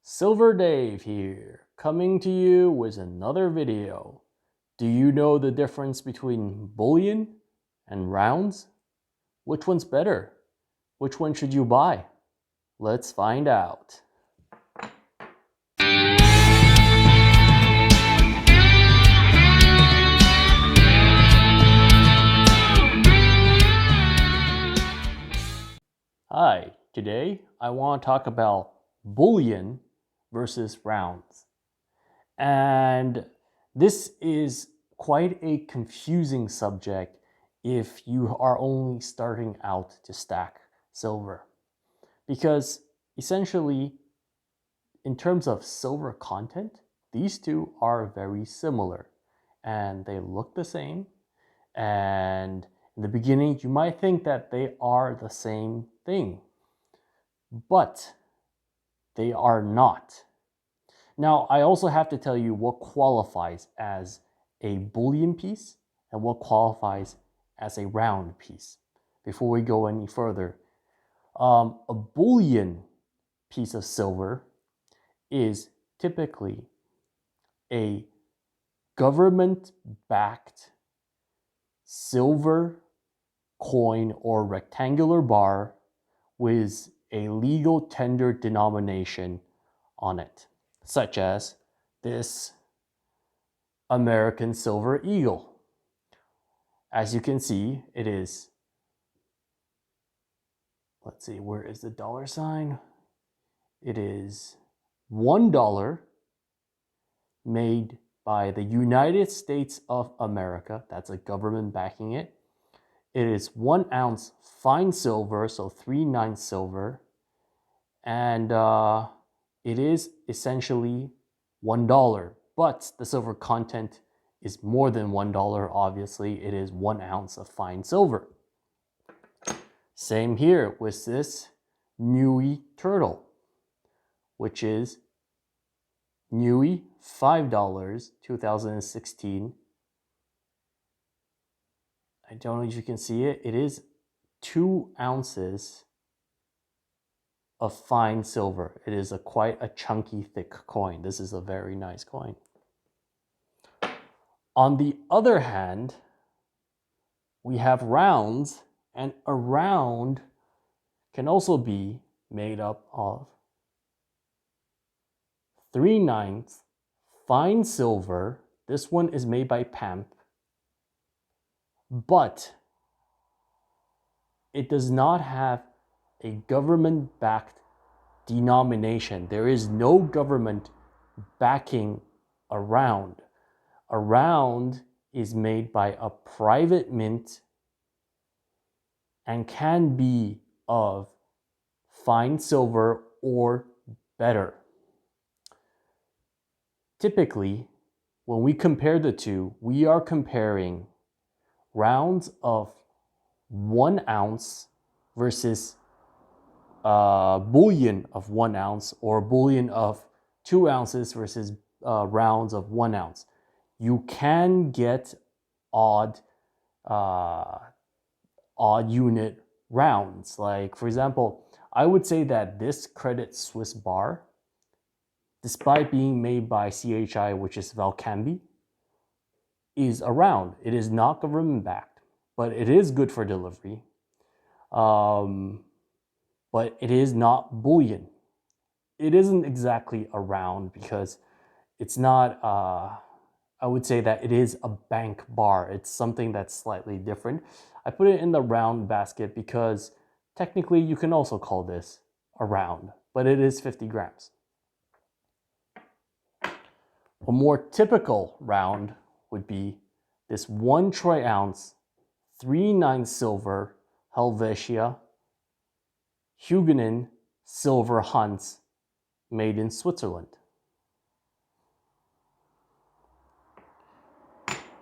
Silver Dave here, coming to you with another video. Do you know the difference between bullion and rounds? Which one's better? Which one should you buy? Let's find out. Hi, today I want to talk about bullion versus rounds. And this is quite a confusing subject if you are only starting out to stack silver. Because essentially, in terms of silver content, these two are very similar and they look the same. And in the beginning, you might think that they are the same thing, but they are not. Now, I also have to tell you what qualifies as a bullion piece and what qualifies as a round piece before we go any further. A bullion piece of silver is typically a government-backed silver coin or rectangular bar with a legal tender denomination on it, such as this American Silver Eagle. As you can see, it is, let's see, where is the dollar sign? It is $1 made by the United States of America. That's a government backing it. It is 1 ounce fine silver, so 3/9 silver. And it is essentially $1, but the silver content is more than $1, obviously. It is 1 ounce of fine silver. Same here with this Niue turtle, which is Niue, $5, 2016. I don't know if you can see it. It is 2 ounces of fine silver. It is quite a chunky, thick coin. This is a very nice coin. On the other hand, we have rounds, and a round can also be made up of 3/9 fine silver. This one is made by PAMP, but it does not have a government-backed denomination. There is no government backing a round. A round is made by a private mint and can be of fine silver or better. Typically, when we compare the two, we are comparing rounds of 1 ounce versus bullion of 1 ounce, or bullion of 2 ounces versus rounds of 1 ounce. You can get odd unit rounds. Like, for example, I would say that this Credit Suisse bar, despite being made by CHI, which is Valcambi, is a round. It is not government backed, but it is good for delivery. But it is not bullion. It isn't exactly a round because it's not, I would say that it is a bank bar. It's something that's slightly different. I put it in the round basket because technically you can also call this a round, but it is 50 grams. A more typical round would be this 1 troy ounce, 3/9 silver Helvetia Huguenin silver Hans made in Switzerland.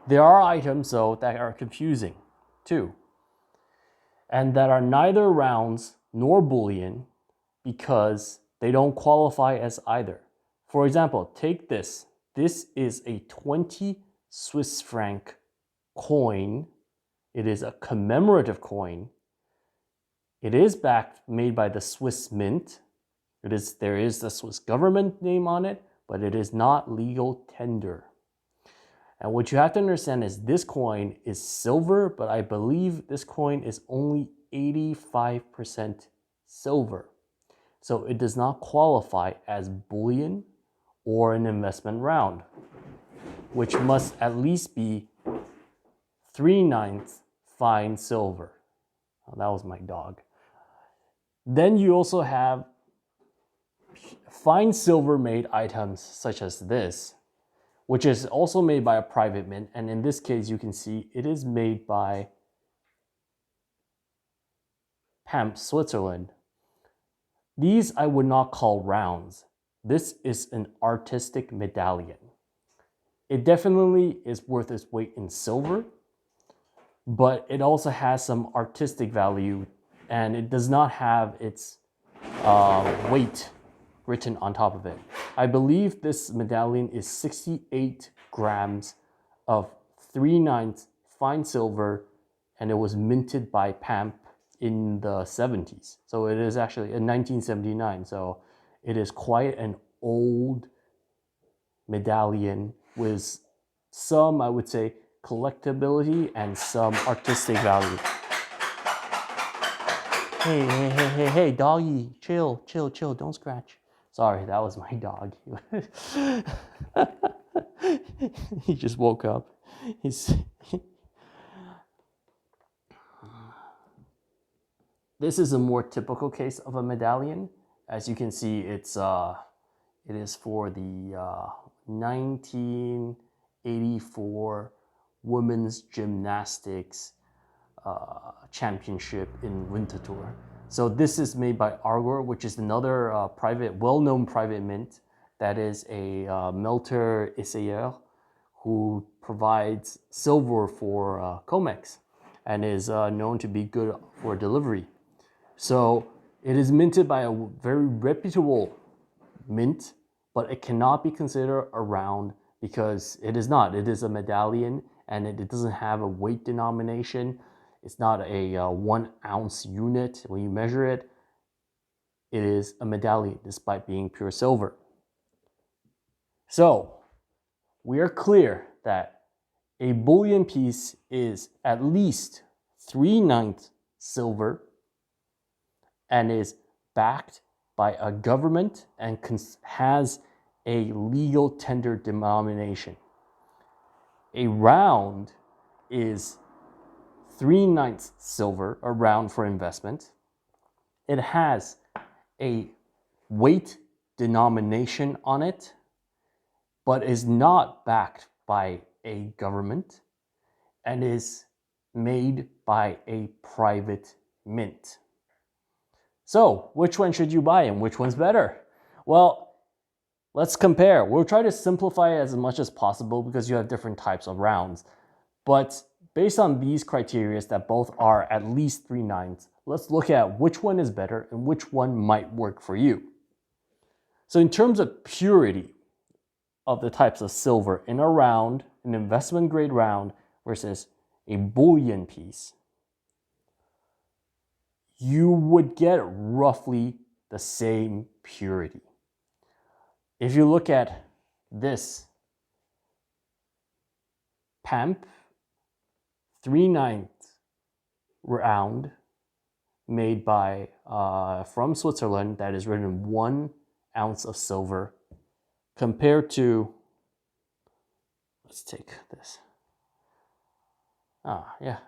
There are items, though, that are confusing too, and that are neither rounds nor bullion because they don't qualify as either. For example, take this. This is a 20 Swiss franc coin. It is a commemorative coin. It is made by the Swiss Mint. There is the Swiss government name on it, but it is not legal tender. And what you have to understand is this coin is silver, but I believe this coin is only 85% silver. So it does not qualify as bullion or an investment round, which must at least be 3/9 fine silver. Oh, that was my dog. Then you also have fine silver made items such as this, which is also made by a private mint. And in this case, you can see it is made by PAMP Switzerland. These I would not call rounds. This is an artistic medallion. It definitely is worth its weight in silver, but it also has some artistic value, and it does not have its weight written on top of it. I believe this medallion is 68 grams of 3/9 fine silver, and it was minted by PAMP in the 70s. So it is actually in 1979. So it is quite an old medallion with some, I would say, collectability and some artistic value. Hey, doggy, chill, don't scratch. Sorry, that was my dog. He just woke up. This is a more typical case of a medallion. As you can see, it is for the 1984 Women's Gymnastics Championship in Winterthur. So this is made by Argor, which is another well-known private mint that is a melter essayeur who provides silver for COMEX and is known to be good for delivery. So it is minted by a very reputable mint, but it cannot be considered a round because it is not. It is a medallion, and it doesn't have a weight denomination. It's not a 1 ounce unit. When you measure it, it is a medallion despite being pure silver. So we are clear that a bullion piece is at least 3/9 silver and is backed by a government and has a legal tender denomination. A round is 3/9 silver, a round for investment. It has a weight denomination on it, but is not backed by a government and is made by a private mint. So, which one should you buy and which one's better? Well, let's compare. We'll try to simplify it as much as possible because you have different types of rounds. But based on these criteria that both are at least 3/9, let's look at which one is better and which one might work for you. So in terms of purity of the types of silver in a round, an investment grade round versus a bullion piece, you would get roughly the same purity. If you look at this PAMP 3/9 round made by from Switzerland that is written 1 ounce of silver compared to, let's take this.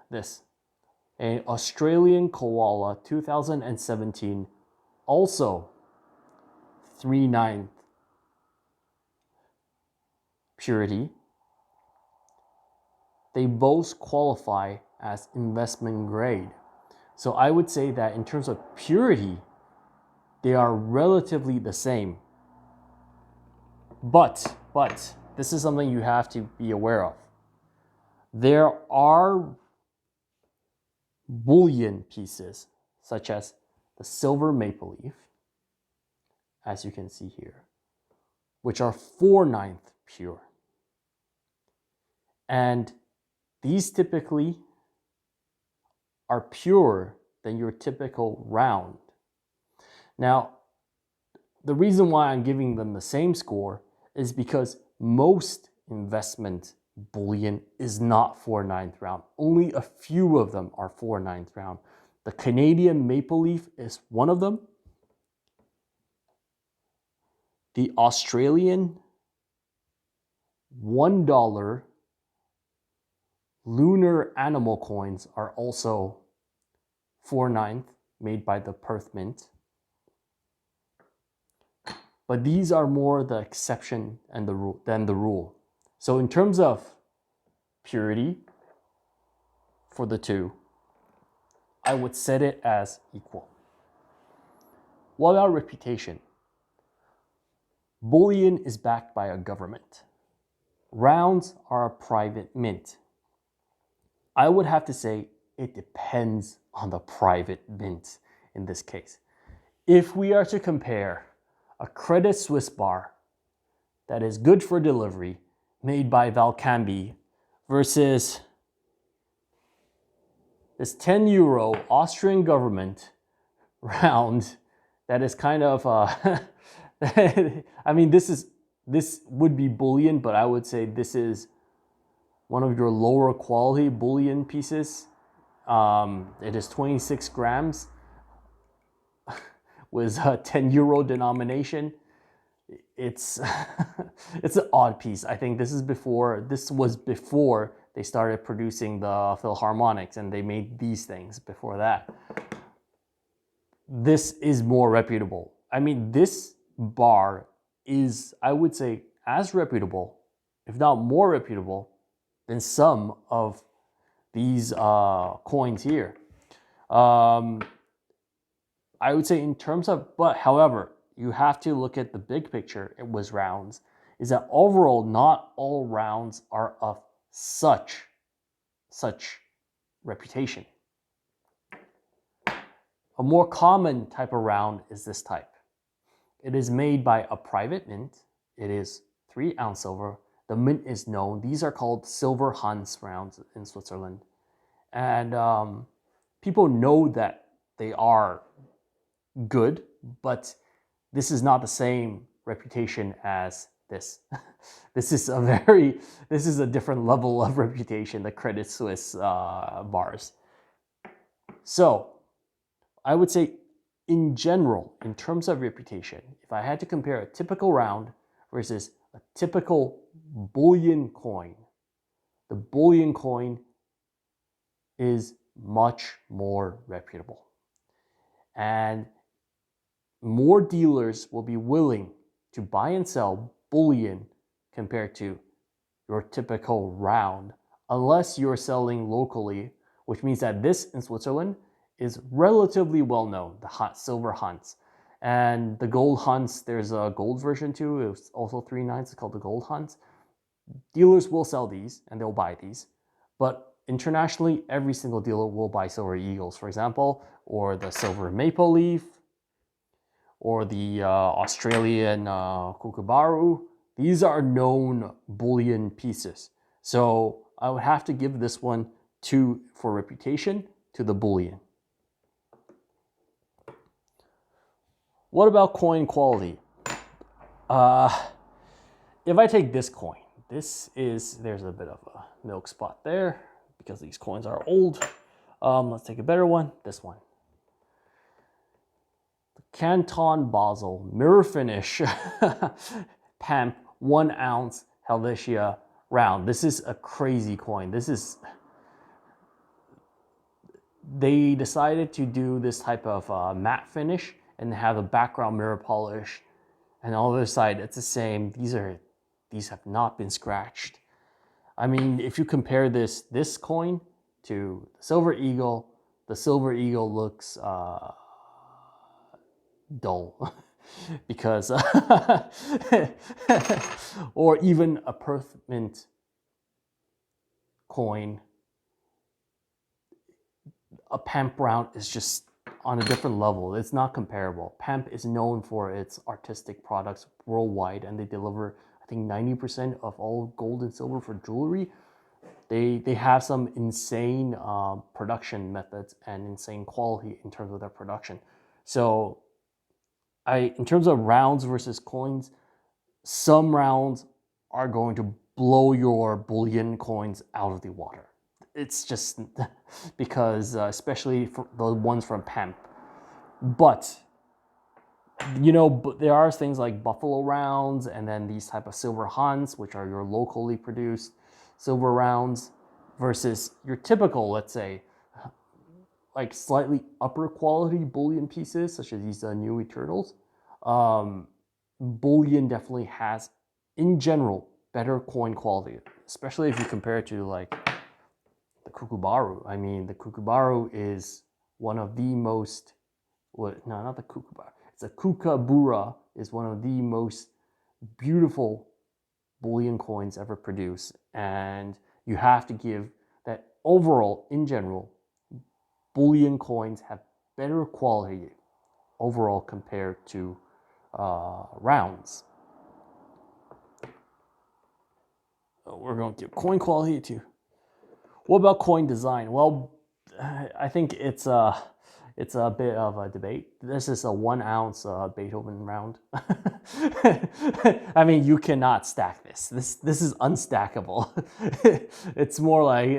This. An Australian koala 2017, also 3/9 purity. They both qualify as investment grade. So I would say that in terms of purity, they are relatively the same. But this is something you have to be aware of. There are bullion pieces, such as the silver maple leaf, as you can see here, which are 4/9 pure. And these typically are purer than your typical round. Now, the reason why I'm giving them the same score is because most investment bullion is not for ninth round. Only a few of them are for ninth round. The Canadian Maple Leaf is one of them. The Australian $1 lunar animal coins are also 4/9 made by the Perth Mint. But these are more the exception and than the rule. So in terms of purity for the two, I would set it as equal. What about reputation? Bullion is backed by a government. Rounds are a private mint. I would have to say it depends on the private mint in this case. If we are to compare a Credit Suisse bar that is good for delivery made by Valcambi versus this 10 euro Austrian government round that is kind of, I mean, this would be bullion, but I would say this is one of your lower quality bullion pieces. It is 26 grams with a 10 euro denomination. It's it's an odd piece. I think this was before they started producing the Philharmonics, and they made these things before that. This is more reputable. I mean, this bar is, I would say, as reputable, if not more reputable, than some of these coins here. I would say in terms of, but however, you have to look at the big picture. It was rounds. Is that overall, not all rounds are of such reputation. A more common type of round is this type. It is made by a private mint. It is 3 ounce silver. The mint is known. These are called silver Hans rounds in Switzerland. And people know that they are good, but this is not the same reputation as this. This is a different level of reputation, the Credit Suisse bars. So I would say in general, in terms of reputation, if I had to compare a typical round versus a typical bullion coin, the bullion coin is much more reputable. And more dealers will be willing to buy and sell bullion compared to your typical round, unless you're selling locally, which means that this in Switzerland is relatively well known, the silver Hunts. And the gold Hunts, there's a gold version too. It was also 3/9. It's called the gold Hunts. Dealers will sell these and they'll buy these. But internationally, every single dealer will buy silver eagles, for example, or the silver maple leaf, or the Australian kookaburra. These are known bullion pieces. So I would have to give this one for reputation to the bullion. What about coin quality? If I take this coin, there's a bit of a milk spot there because these coins are old. Let's take a better one, this one. The Canton Basel mirror finish PAMP 1 ounce Helvetia round. This is a crazy coin. They decided to do this type of matte finish and have a background mirror polish, and on the other side it's the same. These have not been scratched. I mean, if you compare this coin to the Silver Eagle looks dull because or even a Perth Mint coin, a PAMP round is just on a different level. It's not comparable. PAMP is known for its artistic products worldwide, and they deliver, I think, 90% of all gold and silver for jewelry. They have some insane production methods and insane quality in terms of their production. So in terms of rounds versus coins, some rounds are going to blow your bullion coins out of the water. It's just because, especially for the ones from PAMP. But, there are things like buffalo rounds and then these type of silver hunts, which are your locally produced silver rounds, versus your typical, let's say, like slightly upper quality bullion pieces, such as these Niue turtles. Bullion definitely has, in general, better coin quality, especially if you compare it to like the Kookaburra. I mean, the Kookaburra is one of the most, no, not the Kookaburra. It's a Kookaburra is one of the most beautiful bullion coins ever produced, and you have to give that overall, in general, bullion coins have better quality overall compared to rounds. We're going to give coin quality too. What about coin design? Well, I think it's a bit of a debate. This is a 1 ounce Beethoven round. I mean, you cannot stack this. This is unstackable. It's more like,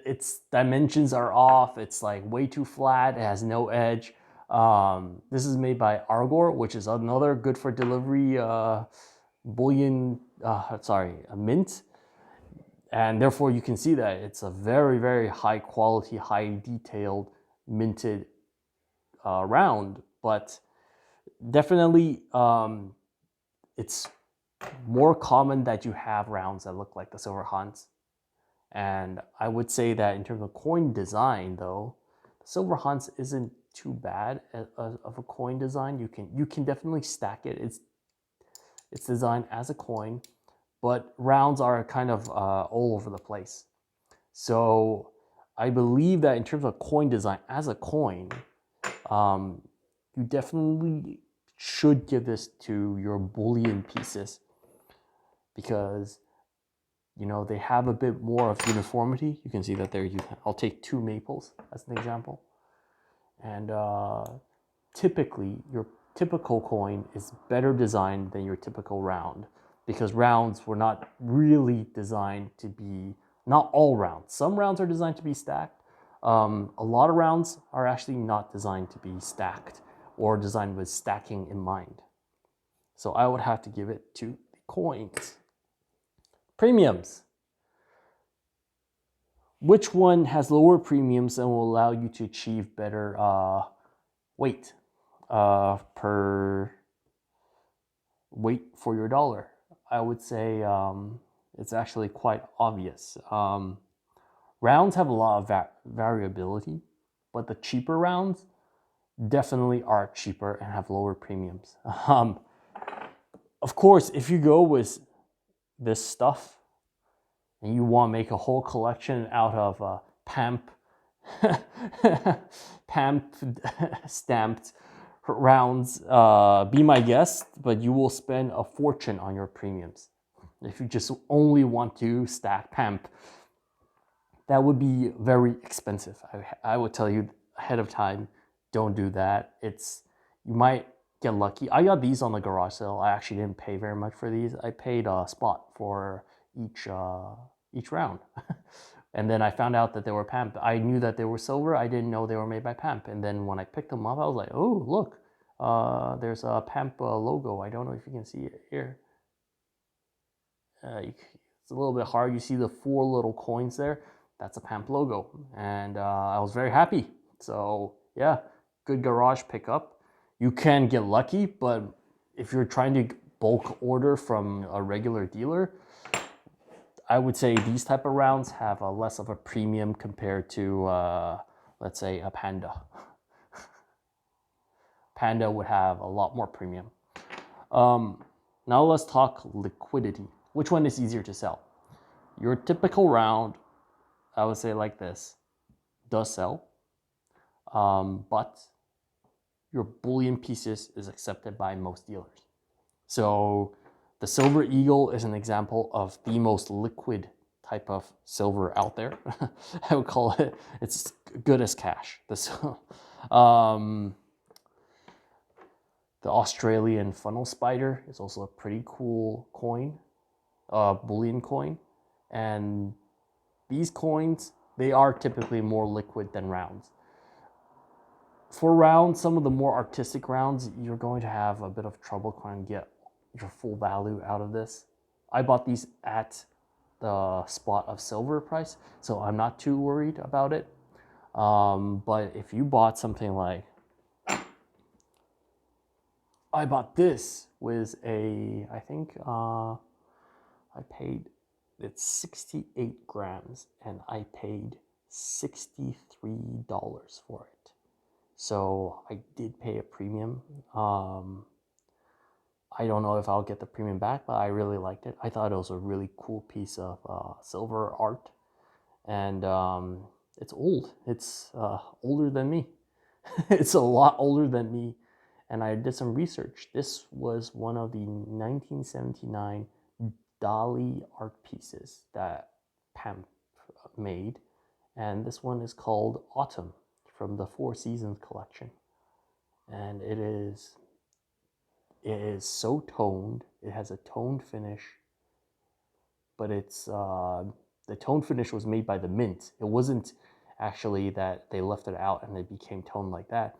its dimensions are off. It's like way too flat. It has no edge. This is made by Argor, which is another good for delivery bullion, a mint. And therefore you can see that it's a very, very high quality, high detailed minted round, but definitely it's more common that you have rounds that look like the silver hunts. And I would say that in terms of coin design though, the silver hunts isn't too bad of a coin design. You can definitely stack it. It's designed as a coin, but rounds are kind of all over the place. So I believe that in terms of coin design as a coin, you definitely should give this to your bullion pieces because they have a bit more of uniformity. You can see that there. I'll take 2 maples as an example, and typically your typical coin is better designed than your typical round because rounds were not really designed to be. Not all rounds. Some rounds are designed to be stacked. A lot of rounds are actually not designed to be stacked or designed with stacking in mind. So I would have to give it to the coins. Premiums. Which one has lower premiums and will allow you to achieve better weight per weight for your dollar? I would say it's actually quite obvious. Rounds have a lot of variability, but the cheaper rounds definitely are cheaper and have lower premiums. Of course, if you go with this stuff and you want to make a whole collection out of PAMP stamped rounds, be my guest, but you will spend a fortune on your premiums. If you just only want to stack PAMP, that would be very expensive. I would tell you ahead of time, don't do that. You might get lucky. I got these on the garage sale. I actually didn't pay very much for these. I paid a spot for each round. And then I found out that they were PAMP. I knew that they were silver. I didn't know they were made by PAMP. And then when I picked them up, I was like, oh, look, there's a PAMP logo. I don't know if you can see it here. It's a little bit hard. You see the 4 little coins there. That's a PAMP logo. And I was very happy. So yeah, good garage pickup. You can get lucky, but if you're trying to bulk order from a regular dealer, I would say these type of rounds have a less of a premium compared to, let's say, a Panda. Panda would have a lot more premium. Now let's talk liquidity. Which one is easier to sell? Your typical round, I would say like this, does sell, but your bullion pieces is accepted by most dealers. So the Silver Eagle is an example of the most liquid type of silver out there. I would call it, it's good as cash. The Australian funnel spider is also a pretty cool coin, bullion coin. And these coins, they are typically more liquid than rounds. For rounds, some of the more artistic rounds, you're going to have a bit of trouble trying to get your full value out of this. I bought these at the spot of silver price, so I'm not too worried about it. But if you bought something like, I bought this with I think I paid, it's 68 grams and I paid $63 for it. So I did pay a premium. I don't know if I'll get the premium back, but I really liked it. I thought it was a really cool piece of silver art. And it's old. It's older than me. It's a lot older than me. And I did some research. This was one of the 1979 Dali art pieces that Pam made. And this one is called Autumn from the Four Seasons collection. And it is so toned. It has a toned finish, but it's the toned finish was made by the mint. It wasn't actually that they left it out and it became toned like that.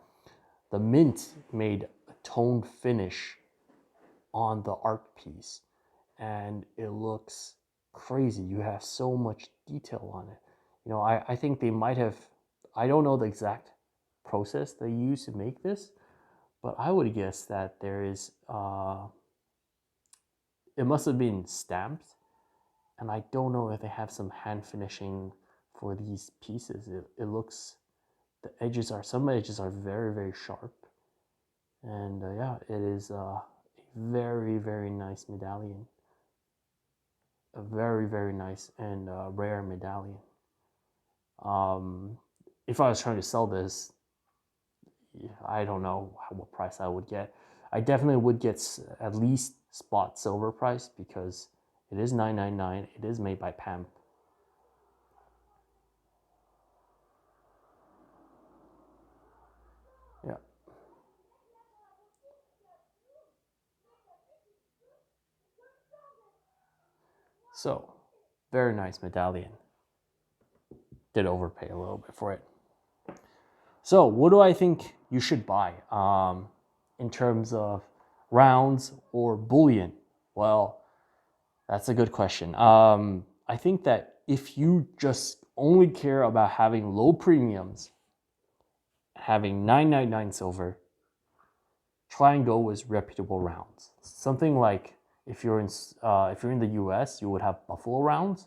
The mint made a toned finish on the art piece, and it looks crazy. You have so much detail on it. You know, I think they might have, I don't know the exact process they use to make this, but I would guess that there is, it must have been stamped, and I don't know if they have some hand finishing for these pieces. It looks, the edges are, some edges are very, very sharp. And yeah, it is a very, very nice medallion. A very, very nice and rare medallion. If I was trying to sell this, I don't know what price I would get. I definitely would get at least spot silver price because it is $9.99. It is made by Pam. Yeah. So, very nice medallion. Did overpay a little bit for it. So, what do I think you should buy in terms of rounds or bullion? Well, that's a good question. I think that if you just only care about having low premiums, having 999 silver, try and go with reputable rounds. Something like if you're in the U.S., you would have Buffalo rounds,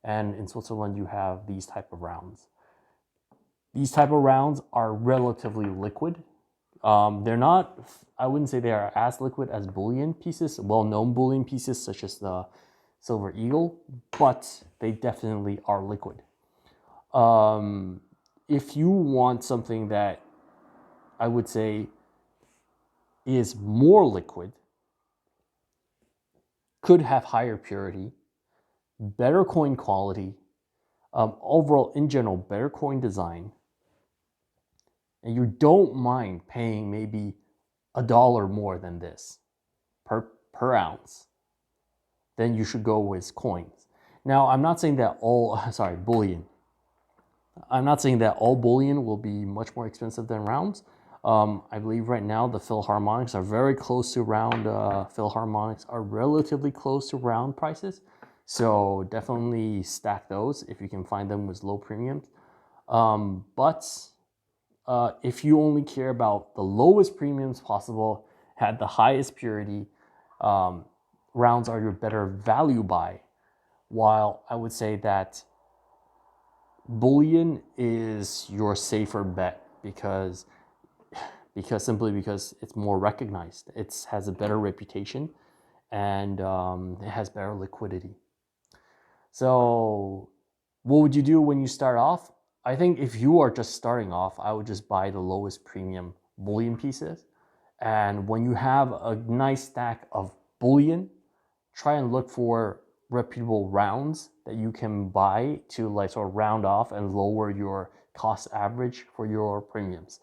and in Switzerland you have these type of rounds. These type of rounds are relatively liquid. They're not, I wouldn't say they are as liquid as bullion pieces, well-known bullion pieces such as the Silver Eagle, but they definitely are liquid. If you want something that I would say is more liquid, could have higher purity, better coin quality, overall in general better coin design, and you don't mind paying maybe $1 more than this per ounce, then you should go with coins. Now, I'm not saying that bullion. I'm not saying that all bullion will be much more expensive than rounds. I believe right now the Philharmonics are very close to round. Philharmonics are relatively close to round prices. So definitely stack those if you can find them with low premiums. But if you only care about the lowest premiums possible, had the highest purity, rounds are your better value buy. While I would say that bullion is your safer bet because simply because it's more recognized. It has a better reputation and it has better liquidity. So what would you do when you start off? I think if you are just starting off, I would just buy the lowest premium bullion pieces. And when you have a nice stack of bullion, try and look for reputable rounds that you can buy to like sort of round off and lower your cost average for your premiums.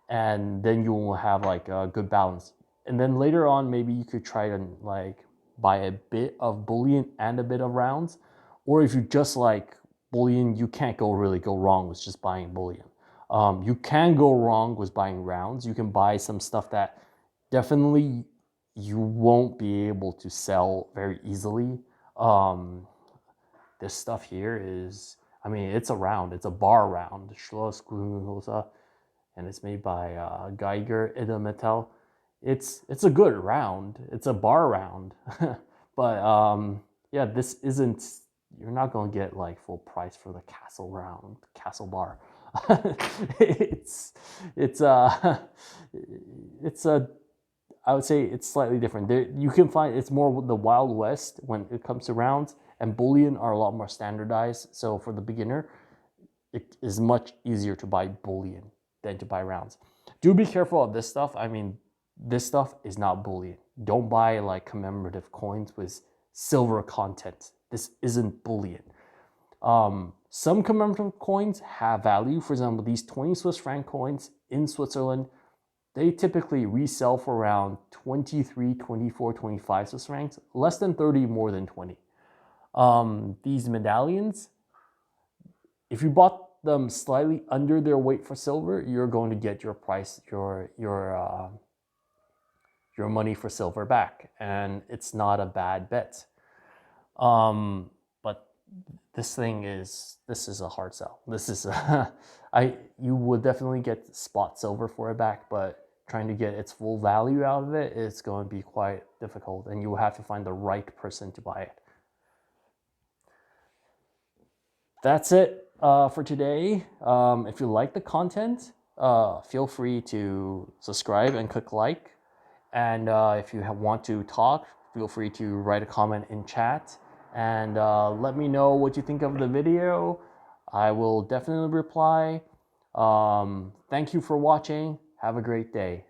And then you will have like a good balance. And then later on, maybe you could try to like buy a bit of bullion and a bit of rounds. Or if you just like bullion, you can't really go wrong with just buying bullion. You can go wrong with buying rounds. You can buy some stuff that definitely you won't be able to sell very easily. This stuff here is, I mean, it's a round. It's a bar round. And it's made by Geiger Edelmetall. It's a good round. It's a bar round, but yeah, this isn't. You're not gonna get like full price for the castle bar. it's it's it's a I would say it's slightly different. There, you can find it's more the Wild West when it comes to rounds, and bullion are a lot more standardized. So for the beginner, it is much easier to buy bullion than to buy rounds. Do be careful of this stuff. I mean, this stuff is not bullion. Don't buy like commemorative coins with silver content. This isn't bullion. Some commemorative coins have value. For example, these 20 Swiss franc coins in Switzerland, they typically resell for around 23, 24, 25 Swiss francs, less than 30, more than 20. These medallions, if you bought them slightly under their weight for silver, you're going to get your price, your money for silver back, and it's not a bad bet. But this is a hard sell. This is you would definitely get spot silver for it back, but trying to get its full value out of it, it's going to be quite difficult, and you will have to find the right person to buy it. That's it for today. If you like the content, feel free to subscribe and click like. And if you want to talk, feel free to write a comment in chat. And let me know what you think of the video. I will definitely reply. Thank you for watching. Have a great day.